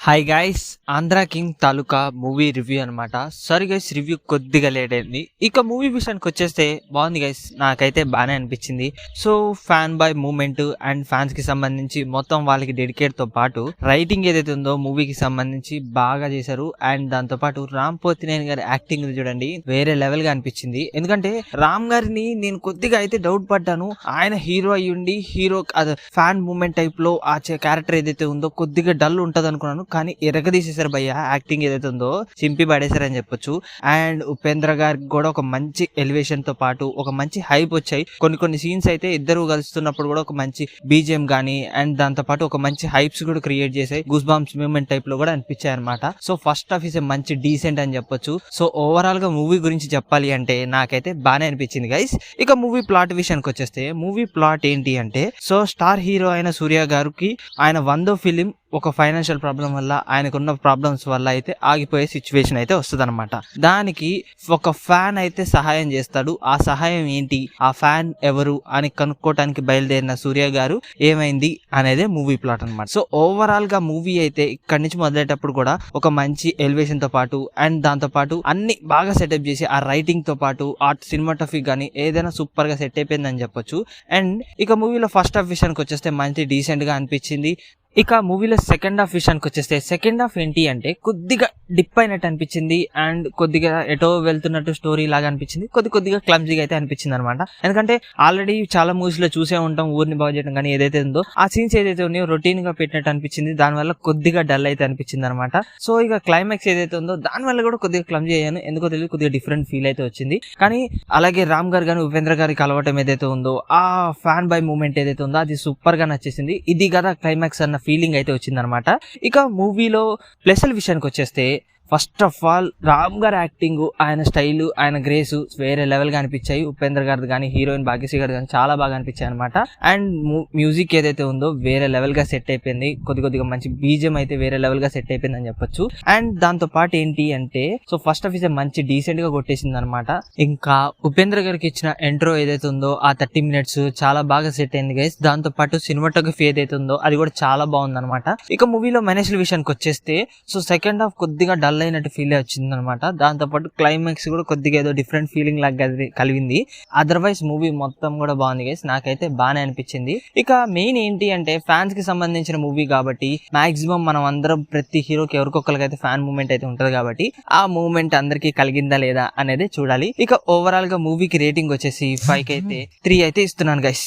Hi guys, Andhra king తాలూకా movie review అనమాట. Sorry guys, review కొద్దిగా late అయింది. ఇక మూవీ విషయానికి వచ్చేస్తే బాగుంది గైస్, నాకైతే బాగానే అనిపించింది. So fan boy moment and fans కి సంబంధించి మొత్తం వాళ్ళకి డెడికేట్ తో పాటు రైటింగ్ ఏదైతే ఉందో మూవీకి సంబంధించి బాగా చేశారు. అండ్ దాంతో పాటు రామ్ పోతినేని గారి యాక్టింగ్ చూడండి, వేరే లెవెల్ గా అనిపించింది. ఎందుకంటే రామ్ గారిని నేను కొద్దిగా అయితే డౌట్ పడ్డాను. ఆయన హీరో అయ్యుండి హీరో ఫ్యాన్ మూమెంట్ టైప్ లో ఆ క్యారెక్టర్ ఏదైతే ఉందో కొద్దిగా డల్ ఉంటది అనుకున్నాను, కానీ ఎరగదీసేశారు భయ్య. యాక్టింగ్ ఏదైతే ఉందో చింపి పడేశారని చెప్పొచ్చు. అండ్ ఉపేంద్ర గారికి కూడా ఒక మంచి ఎలివేషన్ తో పాటు ఒక మంచి హైప్ వచ్చాయి. కొన్ని సీన్స్ అయితే ఇద్దరు కలుస్తున్నప్పుడు కూడా ఒక మంచి బీజిఎం గానీ అండ్ దాంతో పాటు ఒక మంచి హైప్స్ కూడా క్రియేట్ చేసాయి. గూస్ బాంబ్స్ మూమెంట్ టైప్ లో కూడా అనిపించాయి అనమాట. సో ఫస్ట్ హాఫ్ ఇస్ మంచి డీసెంట్ అని చెప్పొచ్చు. సో ఓవరాల్ గా మూవీ గురించి చెప్పాలి అంటే నాకైతే బాగానే అనిపించింది గైస్. ఇక మూవీ ప్లాట్ విషయానికి వచ్చేస్తే మూవీ ప్లాట్ ఏంటి అంటే, సో స్టార్ హీరో అయిన సూర్య గారికి ఆయన 100వ ఫిలిం ఒక ఫైనాన్షియల్ ప్రాబ్లం వల్ల, ఆయనకున్న ప్రాబ్లమ్స్ వల్ల అయితే ఆగిపోయే సిచ్యువేషన్ అయితే వస్తుంది అనమాట. దానికి ఒక ఫ్యాన్ అయితే సహాయం చేస్తాడు. ఆ సహాయం ఏంటి, ఆ ఫ్యాన్ ఎవరు అని కనుక్కోవటానికి బయలుదేరిన సూర్య గారు ఏమైంది అనేదే మూవీ ప్లాట్ అనమాట. సో ఓవరాల్ గా మూవీ అయితే ఇక్కడి నుంచి మొదలయ్యేటప్పుడు కూడా ఒక మంచి ఎలివేషన్ తో పాటు అండ్ దాంతో పాటు అన్ని బాగా సెటప్ చేసి ఆ రైటింగ్ తో పాటు ఆ సినిమాటోఫీ గానీ ఏదైనా సూపర్ గా సెట్ అయిపోయిందని చెప్పొచ్చు. అండ్ ఇక మూవీలో ఫస్ట్ హాఫ్ విషయానికి వచ్చేస్తే మంచి డీసెంట్ గా అనిపించింది. ఇక మూవీలో సెకండ్ హాఫ్ విషయానికి వచ్చేస్తే సెకండ్ హాఫ్ ఏంటి అంటే కొద్దిగా డిప్ అయినట్టు అనిపించింది. అండ్ కొద్దిగా ఎటో వెళ్తున్నట్టు స్టోరీ లాగా అనిపించింది. కొద్దిగా క్లమ్జీగా అయితే అనిపించింది అనమాట. ఎందుకంటే ఆల్రెడీ చాలా మూవీస్ లో చూసే ఉంటాం ఊరిని బాగు చేయడం కానీ ఏదైతే ఉందో ఆ సీన్స్ ఏదైతే ఉన్నాయో రొటీన్ గా పెట్టినట్టు అనిపించింది. దానివల్ల కొద్దిగా డల్ అయితే అనిపించింది అనమాట. సో ఇక క్లైమాక్స్ ఏదైతే ఉందో దానివల్ల కూడా కొద్దిగా క్లమ్జీ అయ్యాను. ఎందుకో తెలియదు, కొద్దిగా డిఫరెంట్ ఫీల్ అయితే వచ్చింది. కానీ అలాగే రామ్ గారు కానీ ఉపేంద్ర గారికి కలవటం ఏదైతే ఉందో ఆ ఫ్యాన్ బై మూమెంట్ ఏదైతే ఉందో అది సూపర్ గా నచ్చేసింది. ఇది కదా క్లైమాక్స్ అన్న ఫీలింగ్ అయితే వచ్చిందనమాట. ఇక మూవీలో ప్లస్ల విషయానికి వచ్చేస్తే ఫస్ట్ ఆఫ్ ఆల్ రామ్ గారి యాక్టింగ్, ఆయన స్టైల్, ఆయన గ్రేస్ వేరే లెవెల్ గా అనిపించాయి. ఉపేంద్ర గారిది కానీ హీరోయిన్ భాగ్యశ్రీ గారి కానీ చాలా బాగా అనిపించాయి అనమాట. అండ్ మ్యూజిక్ ఏదైతే ఉందో వేరే లెవెల్ గా సెట్ అయిపోయింది. కొద్దిగా మంచి బీజియం అయితే వేరే లెవెల్ గా సెట్ అయిపోయింది అని చెప్పొచ్చు. అండ్ దాంతో పాటు ఏంటి అంటే, సో ఫస్ట్ ఆఫ్ ఇస్ మంచి డీసెంట్ గా కొట్టేసింది అనమాట. ఇంకా ఉపేంద్ర గారికి ఇచ్చిన ఎంట్రో ఏదైతే ఉందో ఆ 30 minutes చాలా బాగా సెట్ అయింది గైస్. దాంతో పాటు సినిమాటోగ్రఫీ ఏదైతే ఉందో అది కూడా చాలా బాగుంది అనమాట. ఇక మూవీలో మనేష్ల విషయానికి వచ్చేస్తే, సో సెకండ్ హాఫ్ కొద్దిగా డల్ అయినట్టు ఫీల్ వచ్చింది అనమాట. దాంతో పాటు క్లైమాక్స్ కూడా కొద్దిగా ఏదో డిఫరెంట్ ఫీలింగ్ లాగా కలిగింది. అదర్వైజ్ మూవీ మొత్తం కూడా బాగుంది గైస్, నాకైతే బాగానే అనిపించింది. ఇక మెయిన్ ఏంటి అంటే ఫ్యాన్స్ కి సంబంధించిన మూవీ కాబట్టి మాక్సిమం మనం అందరం ప్రతి హీరోకి ఎవరికొకరికైతే ఫ్యాన్ మూమెంట్ అయితే ఉంటది కాబట్టి ఆ మూమెంట్ అందరికి కలిగిందా లేదా అనేది చూడాలి. ఇక ఓవరాల్ గా మూవీకి రేటింగ్ వచ్చేసి 5 అయితే 3 అయితే ఇస్తున్నాను గైస్.